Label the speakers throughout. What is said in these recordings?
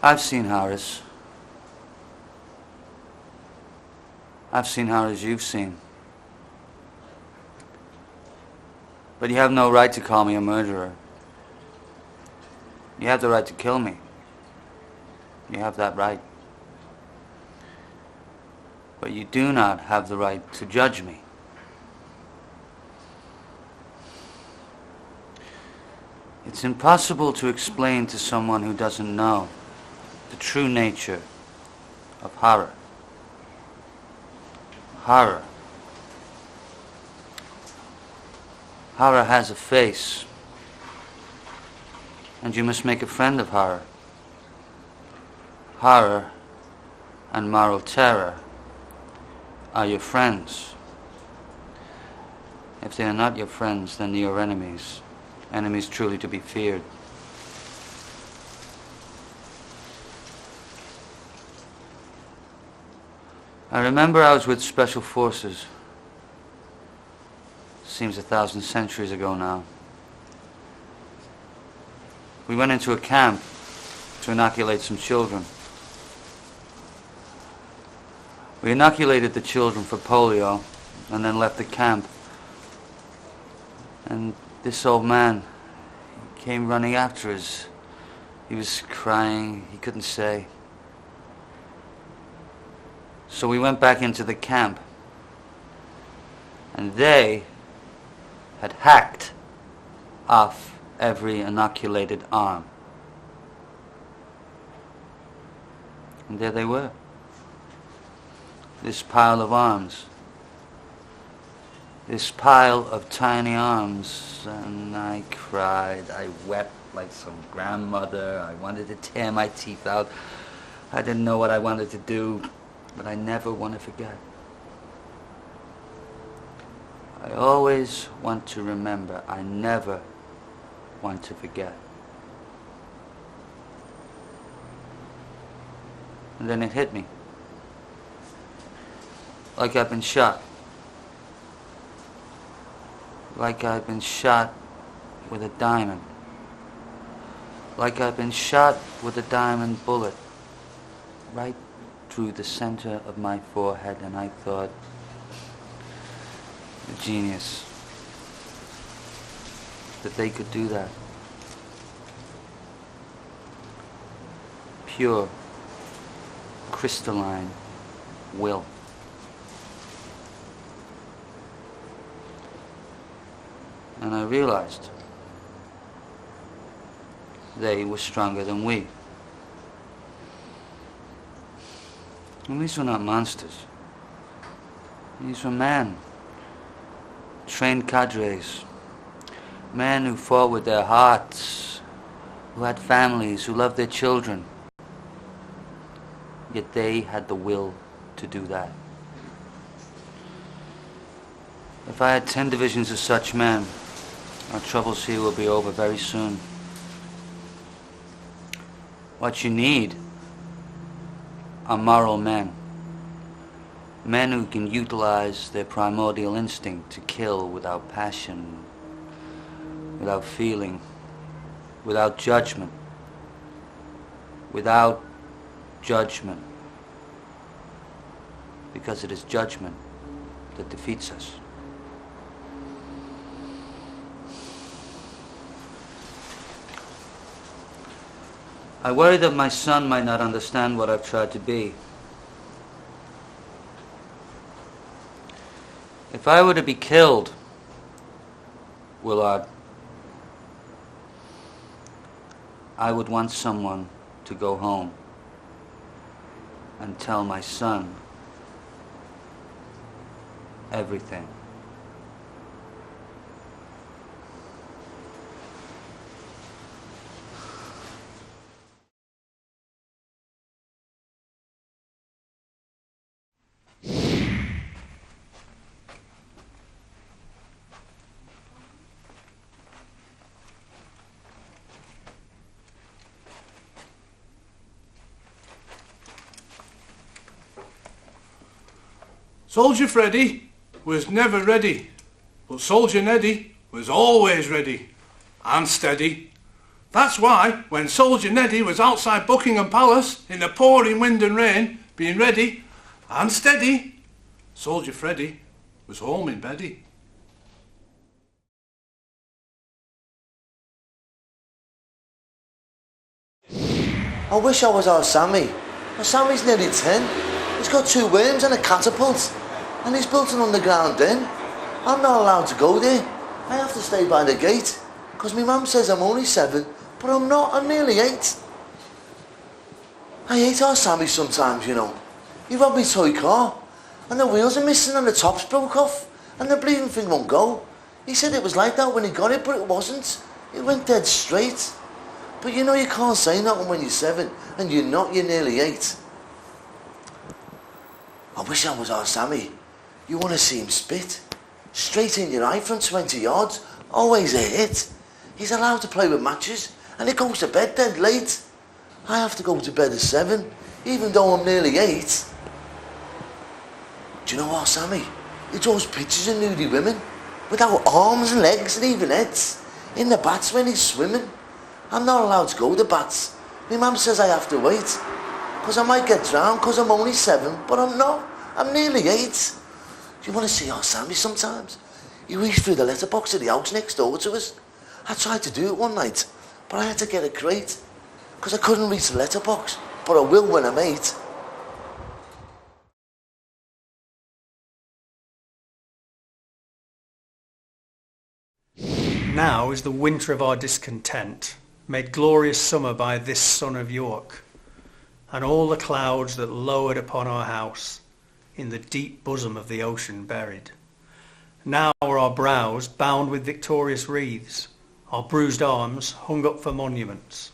Speaker 1: I've seen horrors. I've seen horrors you've seen. But you have no right to call me a murderer. You have the right to kill me. You have that right. But you do not have the right to judge me. It's impossible to explain to someone who doesn't know the true nature of horror. Horror. Horror has a face, and you must make a friend of horror. Horror and moral terror are your friends. If they are not your friends, then they are enemies. Enemies truly to be feared. I remember I was with Special Forces. Seems 1,000 centuries ago now. We went into a camp to inoculate some children. We inoculated the children for polio and then left the camp. And this old man came running after us. He was crying, he couldn't say. So we went back into the camp, and they had hacked off every inoculated arm. And there they were. This pile of arms. This pile of tiny arms. And I cried. I wept like some grandmother. I wanted to tear my teeth out. I didn't know what I wanted to do, but I never want to forget. I always want to remember. I never want to forget. And then it hit me. Like I've been shot. Like I've been shot with a diamond. Like I've been shot with a diamond bullet. Right through the center of my forehead, and I thought, a genius, that they could do that. Pure, crystalline will. And I realized they were stronger than we. And these were not monsters. These were men. Trained cadres. Men who fought with their hearts, who had families, who loved their children. Yet they had the will to do that. If I had 10 divisions of such men, our troubles here will be over very soon. What you need are moral men. Men who can utilize their primordial instinct to kill without passion, without feeling, without judgment. Without judgment. Because it is judgment that defeats us. I worry that my son might not understand what I've tried to be. If I were to be killed, Willard, I would want someone to go home and tell my son everything.
Speaker 2: Soldier Freddy was never ready, but Soldier Neddy was always ready and steady. That's why, when Soldier Neddy was outside Buckingham Palace in the pouring wind and rain, being ready and steady, Soldier Freddy was home in beddy.
Speaker 3: I wish I was our Sammy. Our Sammy's nearly 10. He's got 2 worms and a catapult. And he's built an underground den. I'm not allowed to go there. I have to stay by the gate. Because my mum says I'm only 7, but I'm not, I'm nearly 8. I hate our Sammy sometimes, you know. He robbed my toy car. And the wheels are missing and the top's broke off. And the bleeding thing won't go. He said it was like that when he got it, but it wasn't. It went dead straight. But you know you can't say nothing when you're 7, and you're not, you're nearly 8. I wish I was our Sammy. You want to see him spit? Straight in your eye from 20 yards, always a hit. He's allowed to play with matches, and he goes to bed dead late. I have to go to bed at 7, even though I'm nearly 8. Do you know our Sammy? He draws pictures of nudie women, without arms and legs and even heads, in the baths when he's swimming. I'm not allowed to go to baths. My mum says I have to wait. Because I might get drowned because I'm only 7, but I'm not. I'm nearly 8. Do you want to see our Sammy sometimes? He reached through the letterbox of the house next door to us. I tried to do it one night, but I had to get a crate. Because I couldn't reach the letterbox, but I will when I'm 8.
Speaker 4: Now is the winter of our discontent, made glorious summer by this son of York, and all the clouds that lowered upon our house, in the deep bosom of the ocean buried. Now are our brows bound with victorious wreaths, our bruised arms hung up for monuments,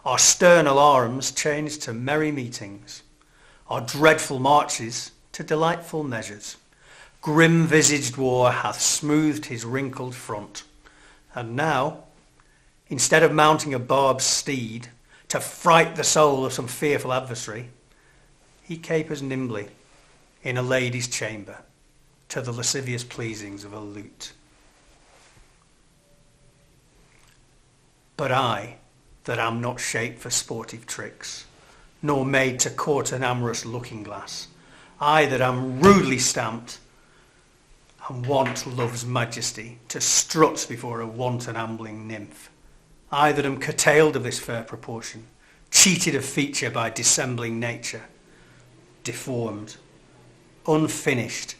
Speaker 4: our stern alarms changed to merry meetings, our dreadful marches to delightful measures. Grim-visaged war hath smoothed his wrinkled front, and now, instead of mounting a barbed steed to fright the soul of some fearful adversary, he capers nimbly in a lady's chamber to the lascivious pleasings of a lute. But I, that am not shaped for sportive tricks, nor made to court an amorous looking-glass, I that am rudely stamped, and want love's majesty to strut before a wanton ambling nymph, I that am curtailed of this fair proportion, cheated of feature by dissembling nature, deformed, unfinished,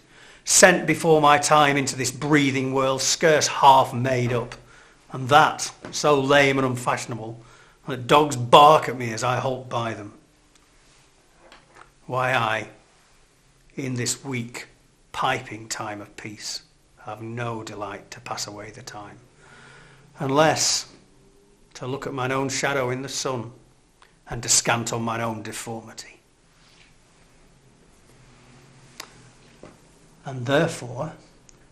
Speaker 4: sent before my time into this breathing world, scarce half made up, and that so lame and unfashionable that dogs bark at me as I halt by them. Why I, in this weak, piping time of peace, have no delight to pass away the time, unless to look at mine own shadow in the sun and descant on mine own deformity. And therefore,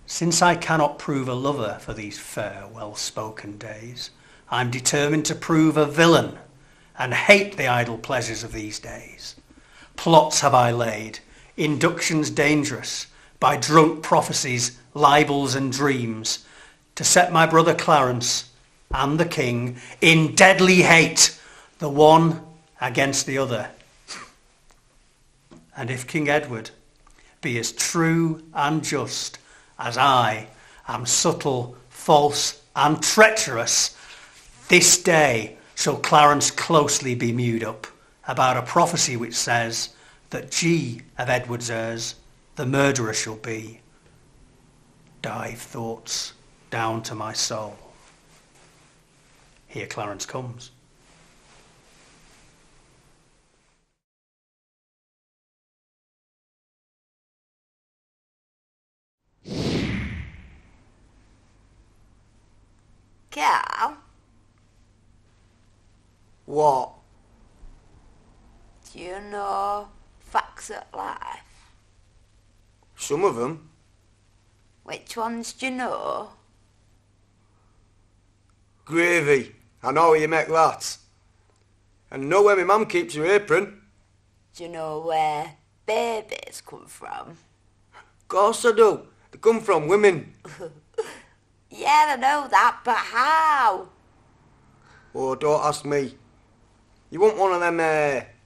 Speaker 4: since I cannot prove a lover for these fair, well-spoken days, I'm determined to prove a villain and hate the idle pleasures of these days. Plots have I laid, inductions dangerous, by drunk prophecies, libels and dreams, to set my brother Clarence and the king in deadly hate, the one against the other. And if King Edward be as true and just as I am subtle, false and treacherous, this day shall Clarence closely be mewed up about a prophecy which says that G of Edward's heirs the murderer shall be. Dive thoughts down to my soul. Here Clarence comes.
Speaker 5: Cal?
Speaker 3: What?
Speaker 5: Do you know facts at life?
Speaker 3: Some of them.
Speaker 5: Which ones do you know?
Speaker 3: Gravy. I know you make that. And know where my mum keeps her apron.
Speaker 5: Do you know where babies come from?
Speaker 3: Of course I do. They come from women.
Speaker 5: Yeah, I know that, but how?
Speaker 6: Oh, don't ask me. You want one of them,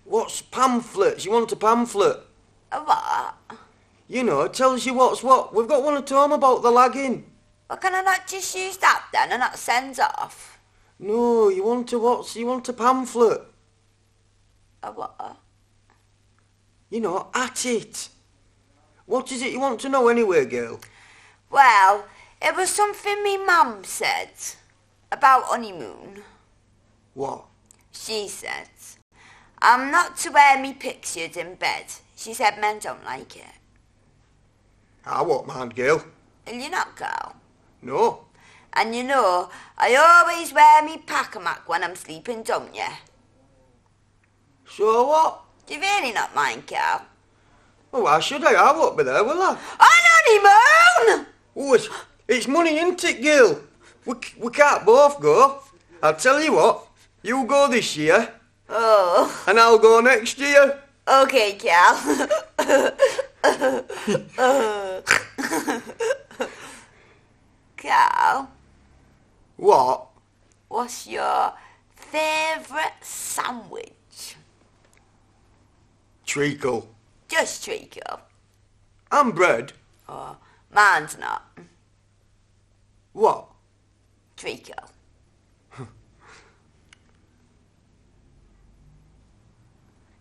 Speaker 6: what's pamphlets? You want a pamphlet?
Speaker 5: A what?
Speaker 6: You know, it tells you what's what. We've got one at home about the lagging.
Speaker 5: Well, can I not just use that then and not send off?
Speaker 6: No, you want a pamphlet.
Speaker 5: A what?
Speaker 6: You know, at it. What is it you want to know anyway, girl?
Speaker 5: Well, it was something me mum said about honeymoon.
Speaker 6: What?
Speaker 5: She said, I'm not to wear me pictures in bed. She said men don't like it.
Speaker 6: I won't mind, girl.
Speaker 5: Will you not go?
Speaker 6: No.
Speaker 5: And you know, I always wear me pack-a-mac when I'm sleeping, don't you?
Speaker 6: So what?
Speaker 5: Do you really not mind, Cal?
Speaker 6: Well, why should I? I won't be there, will I?
Speaker 5: On honeymoon!
Speaker 6: Oh, it's money, isn't it, girl? We can't both go. I'll tell you what. You go this year.
Speaker 5: Oh.
Speaker 6: And I'll go next year.
Speaker 5: Okay, Cal. Cal,
Speaker 6: What?
Speaker 5: what's your favourite sandwich?
Speaker 6: Treacle.
Speaker 5: Just treacle.
Speaker 6: And bread.
Speaker 5: Oh, mine's not.
Speaker 6: What?
Speaker 5: Treacle.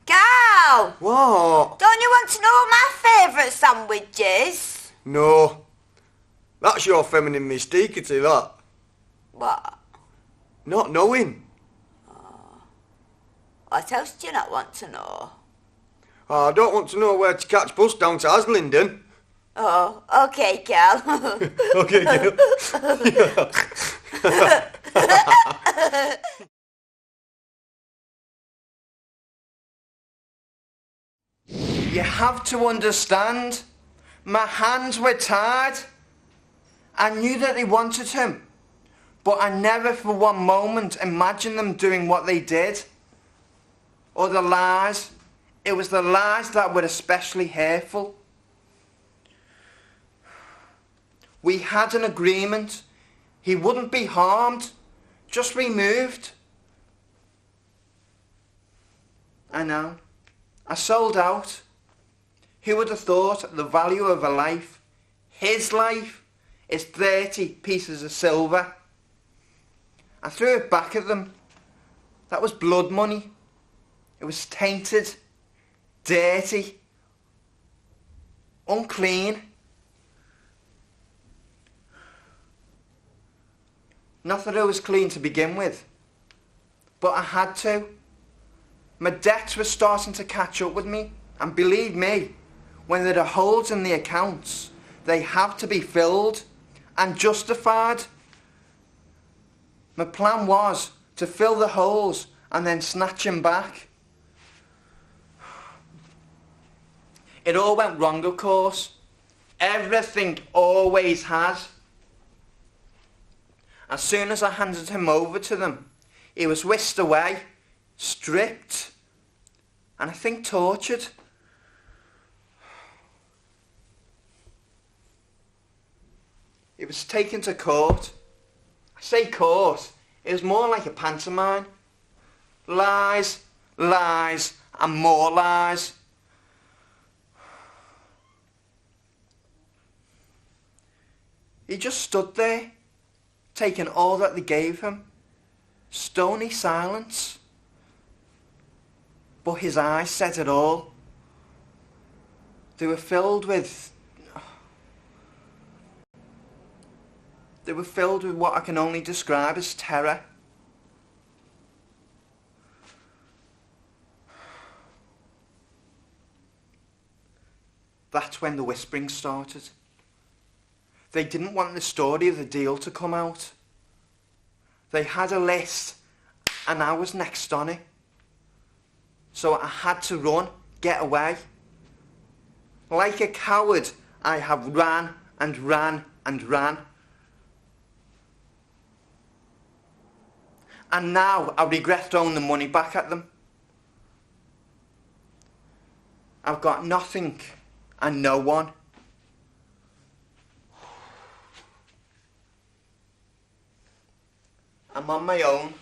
Speaker 5: Cal!
Speaker 6: What?
Speaker 5: Don't you want to know what my favourite sandwich is?
Speaker 6: No. That's your feminine mystique, is it, that?
Speaker 5: What?
Speaker 6: Not knowing.
Speaker 5: What else do you not want to know?
Speaker 6: Oh, I don't want to know where to catch bus down to Haslingden.
Speaker 5: Oh, okay, Cal.
Speaker 6: Okay, girl.
Speaker 1: You have to understand, my hands were tied. I knew that they wanted him, but I never for one moment imagined them doing what they did. Or the lies. It was the lies that were especially hurtful. We had an agreement. He wouldn't be harmed, just removed. I know. I sold out. Who would have thought the value of a life, his life, is 30 pieces of silver? I threw it back at them. That was blood money. It was tainted, dirty, unclean. Not that I was clean to begin with, but I had to. My debts were starting to catch up with me, and believe me, when there are holes in the accounts, they have to be filled and justified. My plan was to fill the holes and then snatch him back. It all went wrong, of course. Everything always has. As soon as I handed him over to them, he was whisked away, stripped, and I think tortured. He was taken to court. I say court, it was more like a pantomime. Lies, lies, and more lies. He just stood there, taking all that they gave him. Stony silence. But his eyes said it all. They were filled with what I can only describe as terror. That's when the whispering started. They didn't want the story of the deal to come out. They had a list, and I was next on it. So I had to run, get away. Like a coward, I have ran and ran and ran. And now I regret throwing the money back at them. I've got nothing and no one. I'm on my own.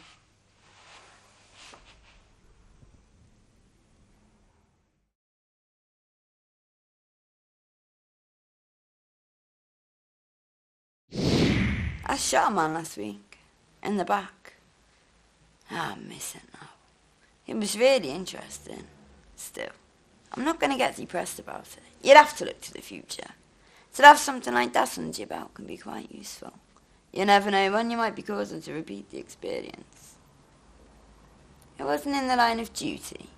Speaker 5: shot a man last week. In the back. I miss it now. It was really interesting. Still, I'm not going to get depressed about it. You'd have to look to the future. To have something like that under your belt can be quite useful. You never know when you might be causing to repeat the experience. It wasn't in the line of duty.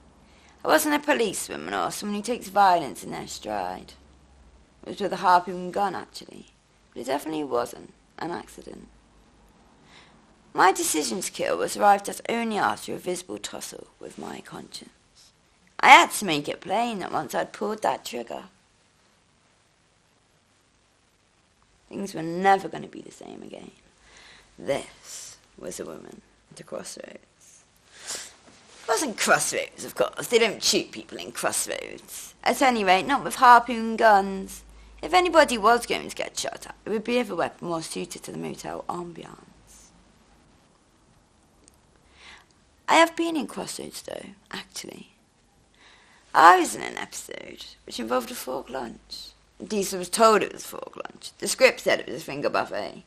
Speaker 5: I wasn't a policewoman or someone who takes violence in their stride. It was with a harpoon gun, actually. But it definitely wasn't an accident. My decision to kill was arrived at only after a visible tussle with my conscience. I had to make it plain that once I'd pulled that trigger, things were never going to be the same again. This was a woman at a crossroads. It wasn't crossroads, of course. They don't shoot people in crossroads. At any rate, not with harpoon guns. If anybody was going to get shot at, it would be with a weapon more suited to the motel ambiance. I have been in crossroads, though, actually. I was in an episode which involved a fork lunch. Diesel was told it was a fork lunch. The script said it was a finger buffet.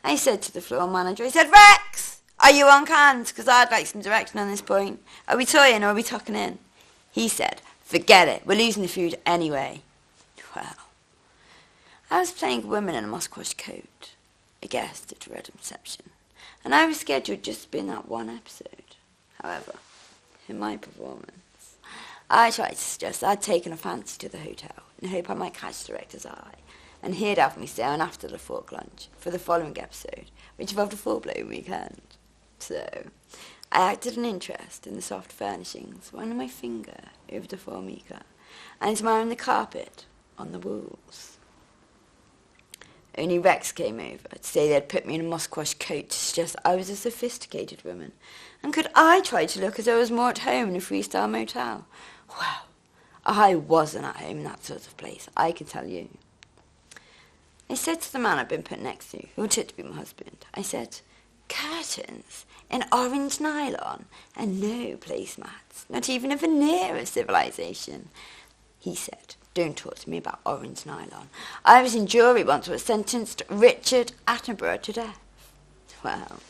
Speaker 5: I said to the floor manager, he said, "Rex, are you on cans? Because I'd like some direction on this point. Are we toying or are we tucking in?" He said, "Forget it. We're losing the food anyway." Well, I was playing a woman in a moss-quashed coat, a guest at a red reception, and I was scheduled just to be in that one episode. However, in my performance, I tried to suggest I'd taken a fancy to the hotel in hope I might catch the director's eye, and he'd have me stay on after the fork lunch for the following episode, which involved a full-blown weekend. So, I acted an interest in the soft furnishings, running my finger over the formica, and admiring the carpet on the walls. Only Rex came over to say they'd put me in a moss-quashed coat to suggest I was a sophisticated woman, and could I try to look as though I was more at home in a three-star motel? Well, I wasn't at home in that sort of place, I can tell you. I said to the man I'd been put next to, who took to be my husband, I said, "Curtains in orange nylon and no placemats, not even a veneer of civilization." He said, "Don't talk to me about orange nylon. I was in jury once where sentenced Richard Attenborough to death." Well,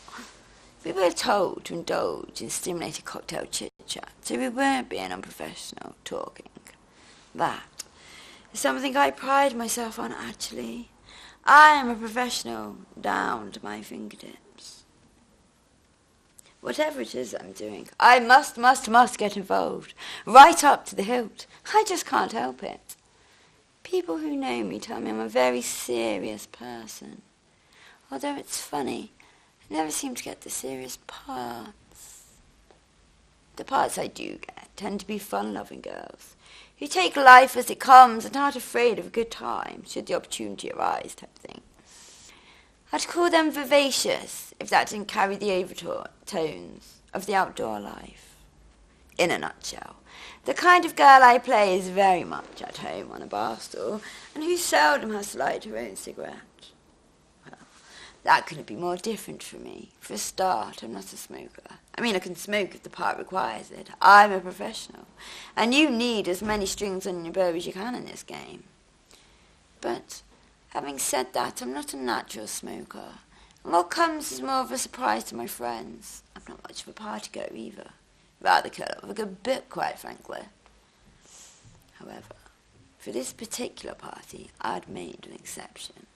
Speaker 5: we were told to indulge in stimulated cocktail chit-chat, so we weren't being unprofessional talking. That is something I pride myself on, actually. I am a professional down to my fingertips. Whatever it is I'm doing, I must get involved, right up to the hilt. I just can't help it. People who know me tell me I'm a very serious person. Although it's funny, I never seem to get the serious parts. The parts I do get tend to be fun-loving girls, who take life as it comes and aren't afraid of a good time, should the opportunity arise, type thing. I'd call them vivacious, if that didn't carry the overtones of the outdoor life. In a nutshell, the kind of girl I play is very much at home on a bar stool, and who seldom has to light her own cigarette. Well, that couldn't be more different for me. For a start, I'm not a smoker. I mean, I can smoke if the part requires it. I'm a professional, and you need as many strings on your bow as you can in this game. But, having said that, I'm not a natural smoker, and what comes is more of a surprise to my friends. I'm not much of a party goer either. Rather curl up with a good book, quite frankly. However, for this particular party, I'd made an exception.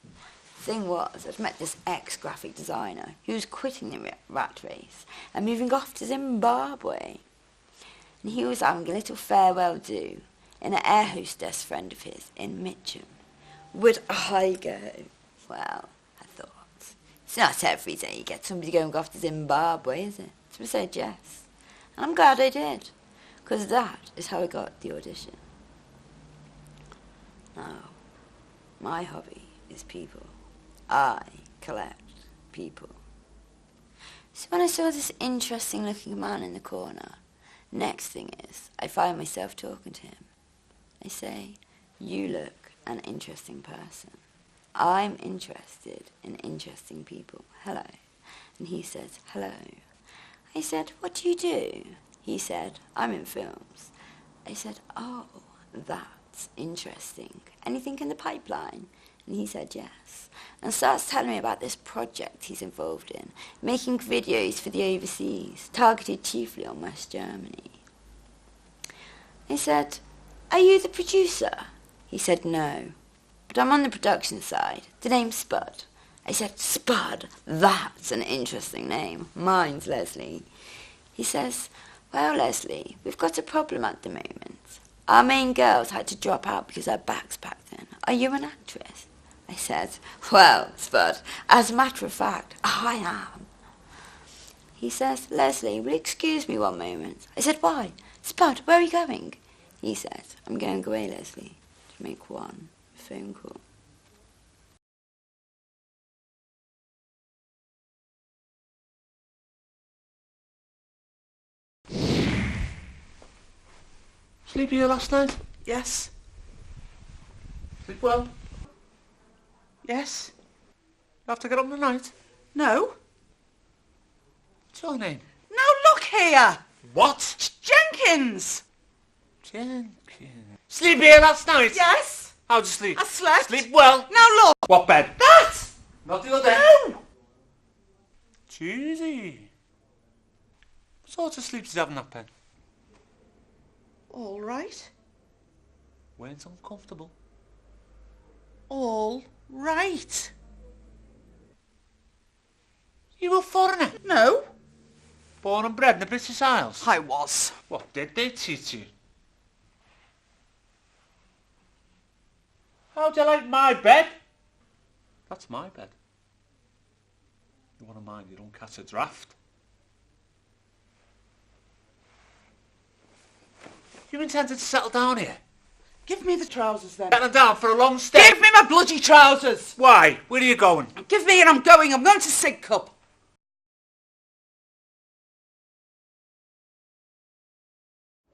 Speaker 5: The thing was, I'd met this ex-graphic designer who was quitting the rat race and moving off to Zimbabwe. And he was having a little farewell do in an air hostess friend of his in Mitcham. Would I go? Well, I thought, it's not every day you get somebody going off to Zimbabwe, is it? So I said yes. And I'm glad I did, because that is how I got the audition. Now, my hobby is people. I collect people. So when I saw this interesting looking man in the corner, next thing is, I find myself talking to him. I say, "You look an interesting person. I'm interested in interesting people. Hello." And he says, "Hello." I said, "What do you do?" He said, "I'm in films." I said, "Oh, that's interesting. Anything in the pipeline?" And he said yes, and starts telling me about this project he's involved in, making videos for the overseas, targeted chiefly on West Germany. He said, "Are you the producer?" He said, "No, but I'm on the production side. The name's Spud." I said, "Spud, that's an interesting name. Mine's Leslie." He says, "Well, Leslie, we've got a problem at the moment. Our main girls had to drop out because their backs packed in. Are you an actress?" I said, "Well, Spud, as a matter of fact, I am." He says, "Leslie, will you excuse me one moment?" I said, "Why?" "Spud, where are you going?" He said, "I'm going away, Leslie, to make one phone call."
Speaker 2: Sleep here last night?
Speaker 7: Yes.
Speaker 2: Sleep well?
Speaker 7: Yes.
Speaker 2: You have to get up tonight?
Speaker 7: No.
Speaker 2: What's your name?
Speaker 7: No, look here.
Speaker 2: What?
Speaker 7: It's Jenkins.
Speaker 2: Jenkins. Sleep here last night?
Speaker 7: Yes.
Speaker 2: How'd you sleep?
Speaker 7: I slept.
Speaker 2: Sleep well?
Speaker 7: Now look.
Speaker 2: What bed?
Speaker 7: That.
Speaker 2: Not the other.
Speaker 7: No.
Speaker 2: Cheesy. What sort of sleep did you have in that bed?
Speaker 7: All right.
Speaker 2: Weren't uncomfortable.
Speaker 7: All right.
Speaker 2: You a foreigner?
Speaker 7: No.
Speaker 2: Born and bred in the British Isles?
Speaker 7: I was.
Speaker 2: What did they teach you? How do you like my bed? That's my bed. You want to mind you don't catch a draft. You intended to settle down here?
Speaker 7: Give me the trousers then.
Speaker 2: Settling down for a long stay?
Speaker 7: Give me my bloody trousers.
Speaker 2: Why? Where are you going?
Speaker 7: Give me and I'm going. I'm going to Sidcup.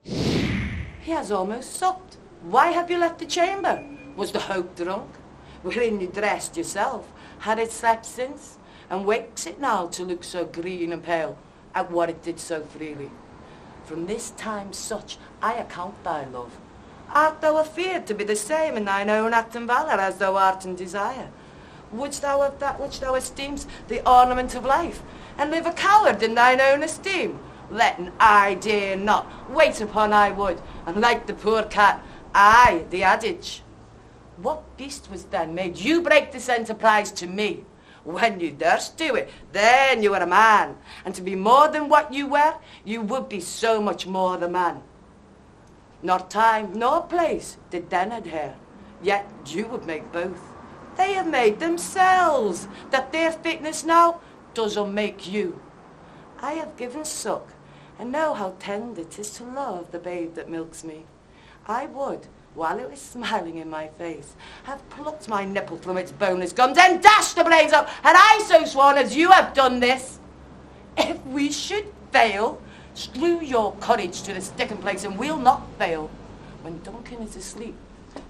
Speaker 8: He has almost supped. Why have you left the chamber? Was the hope drunk? Wherein you dressed yourself? Had it slept since? And wakes it now to look so green and pale at what it did so freely? From this time such I account thy love. Art thou afeard to be the same in thine own act and valour as thou art in desire? Wouldst thou have that which thou esteem'st the ornament of life, and live a coward in thine own esteem? Letting I dare not, wait upon I would, and like the poor cat, I the adage. What beast was then made you break this enterprise to me? When you durst do it, then you were a man, and to be more than what you were, you would be so much more the man. Nor time nor place did then adhere, yet you would make both. They have made themselves, that their fitness now does unmake you. I have given suck, and know how tender 'tis to love the babe that milks me. I would, while it was smiling in my face, have plucked my nipple from its boneless gums and dashed the brains out, had I so sworn as you have done this. If we should fail, screw your courage to the sticking place and we'll not fail. When Duncan is asleep,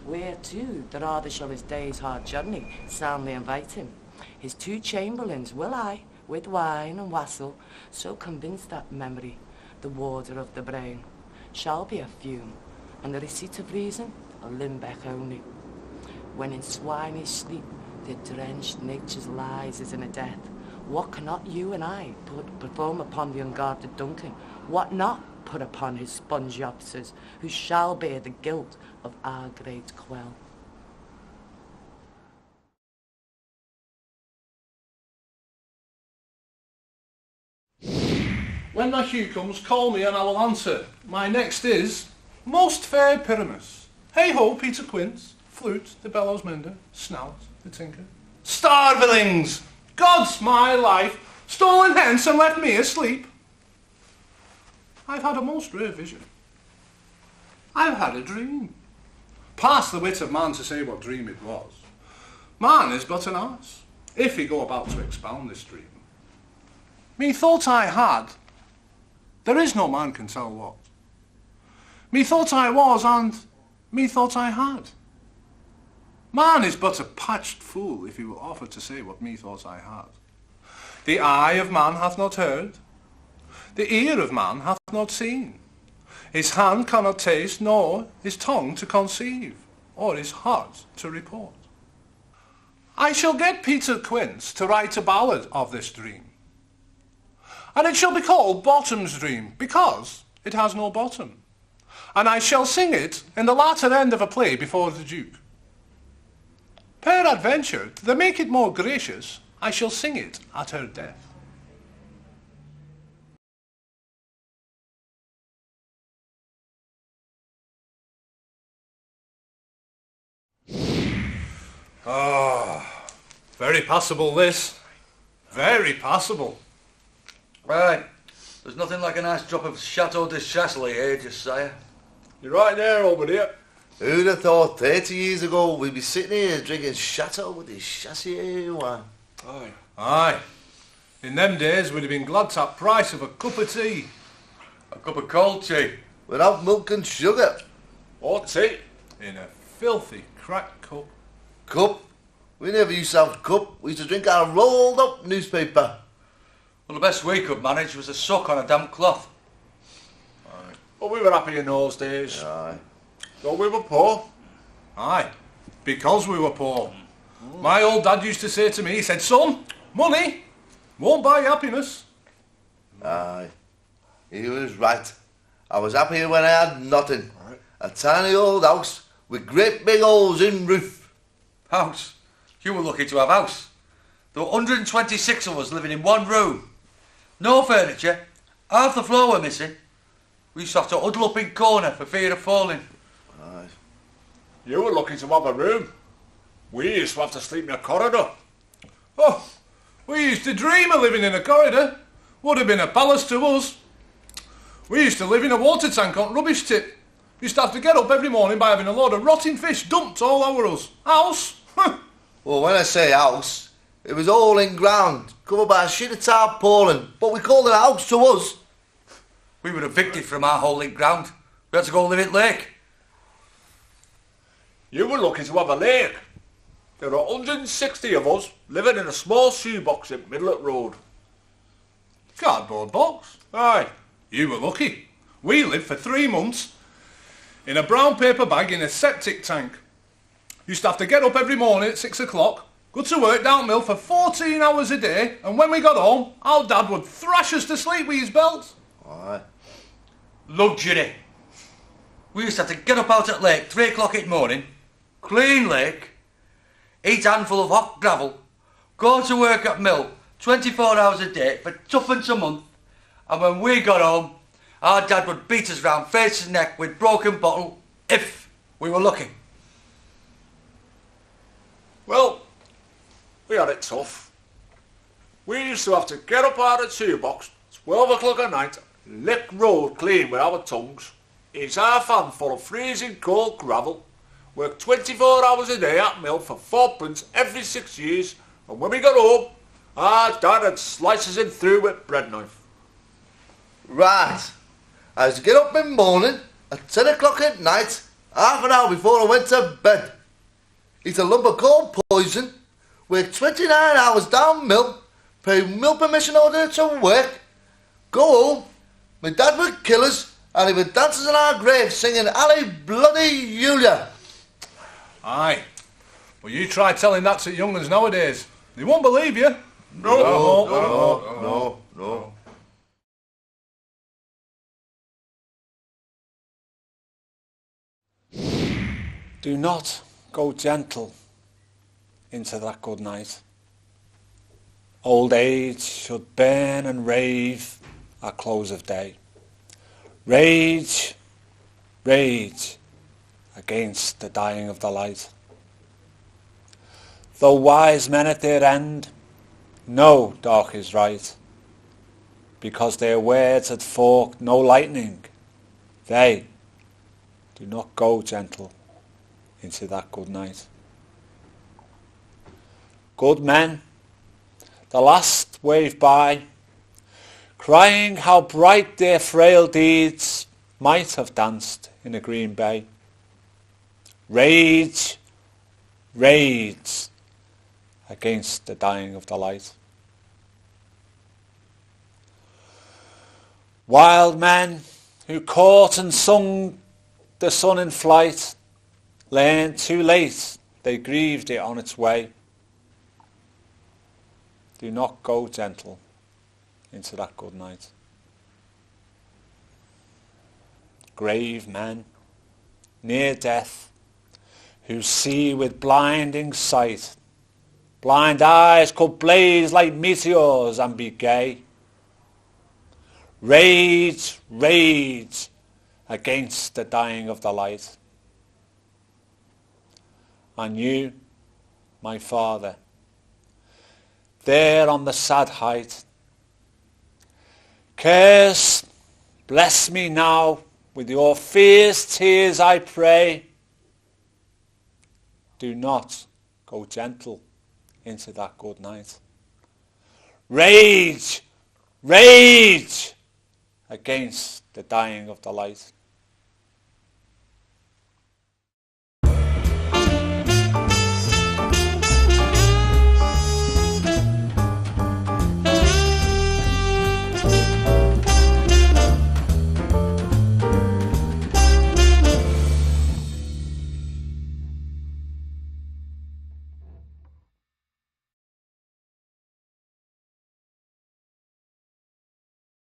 Speaker 8: where to the rather shall his day's hard journey soundly invite him. His two chamberlains will I, with wine and wassail, so convince that memory, the warder of the brain, shall be a fume, and the receipt of reason a limbeck only. When in swinish sleep the drenched nature's lies is in a death, what cannot you and I perform upon the unguarded Duncan? What not put upon his spongy officers, who shall bear the guilt of our great quell?
Speaker 2: When my cue comes, call me and I will answer. My next is Most Fair Pyramus. Hey ho, Peter Quince. Flute, the bellows mender. Snout, the tinker. Starvelings! God's my life! Stolen hence and left me asleep. I've had a most rare vision. I've had a dream. Pass the wit of man to say what dream it was. Man is but an ass, if he go about to expound this dream. Methought I had, there is no man can tell what. Methought I was, and methought I had. Man is but a patched fool if he will offer to say what methought I had. The eye of man hath not heard, the ear of man hath not seen, his hand cannot taste, nor his tongue to conceive, or his heart to report. I shall get Peter Quince to write a ballad of this dream. And it shall be called Bottom's Dream, because it has no bottom. And I shall sing it in the latter end of a play before the Duke. Peradventure, to make it more gracious, I shall sing it at her death. Ah, very passable this. Very passable.
Speaker 1: Right. There's nothing like a nice drop of Chateau de Chasselet, eh, Josiah?
Speaker 2: You're right there, over there.
Speaker 3: Who'd have thought 30 years ago we'd be sitting here drinking Chateau with this chassis wine?
Speaker 2: Aye. Aye. In them days we'd have been glad to have price of a cup of tea.
Speaker 1: A cup of cold tea.
Speaker 3: Without milk and sugar.
Speaker 2: Or tea. In a filthy cracked cup.
Speaker 3: Cup? We never used to have cup. We used to drink our rolled up newspaper.
Speaker 1: Well, the best we could manage was a suck on a damp cloth.
Speaker 2: Aye. But we were happy in those days.
Speaker 3: Aye.
Speaker 2: Though we were poor. Aye. Because we were poor. My old dad used to say to me, he said, son, money won't buy happiness.
Speaker 3: Aye. He was right. I was happier when I had nothing.
Speaker 2: Right.
Speaker 3: A tiny old house with great big holes in roof.
Speaker 1: House? You were lucky to have house. There were 126 of us living in one room. No furniture. Half the floor were missing. We used to have to huddle up in corner for fear of falling.
Speaker 3: Aye.
Speaker 2: You were lucky to have a room. We used to have to sleep in a corridor. Oh, we used to dream of living in a corridor. Would have been a palace to us. We used to live in a water tank on rubbish tip. Used to have to get up every morning by having a load of rotting fish dumped all over us. House?
Speaker 3: Well, when I say house, it was all in ground, covered by a sheet of tarpaulin, but we called it a house to us.
Speaker 1: We were evicted from our hole in ground. We had to go live in lake.
Speaker 2: You were lucky to have a lake. There were 160 of us living in a small shoebox in Middlet Road. Cardboard box? Aye. You were lucky. We lived for 3 months in a brown paper bag in a septic tank. Used to have to get up every morning at 6 o'clock, go to work down mill for 14 hours a day, and when we got home, our dad would thrash us to sleep with his belt.
Speaker 3: Aye.
Speaker 1: Luxury. We used to have to get up out at lake 3 o'clock in the morning, clean lake, eat a handful of hot gravel, go to work at mill 24 hours a day for twopence a month, and when we got home, our dad would beat us round face and neck with broken bottle, if we were lucky.
Speaker 2: Well, we had it tough. We used to have to get up out of the shoebox 12 o'clock at night, lick road clean with our tongues, eat half handful of freezing cold gravel, work 24 hours a day at mill for 4pence every 6 years, and when we got home, our dad had slices in through with bread knife.
Speaker 3: Right. I used to get up in the morning at 10 o'clock at night, half an hour before I went to bed. Eat a lump of cold poison, work 29 hours down mill, pay mill permission order to work, go home, my dad would kill us, and he would dance us in our grave singing Ali Bloody Julia.
Speaker 2: Aye. Well, you try telling that to young uns nowadays. They won't believe you.
Speaker 3: No.
Speaker 9: Do not go gentle into that good night. Old age should burn and rave at close of day. Rage, rage against the dying of the light. Though wise men at their end know dark is right, because their words had forked no lightning, they do not go gentle into that good night. Good men, the last wave by, crying how bright their frail deeds might have danced in a green bay. Rage, rage against the dying of the light. Wild men who caught and sung the sun in flight, learned too late they grieved it on its way. Do not go gentle into that good night. Grave men, near death, who see with blinding sight. Blind eyes could blaze like meteors and be gay. Rage, rage against the dying of the light. And you, my Father, there on the sad height, curse, bless me now with your fierce tears, I pray. Do not go gentle into that good night. Rage, rage against the dying of the light.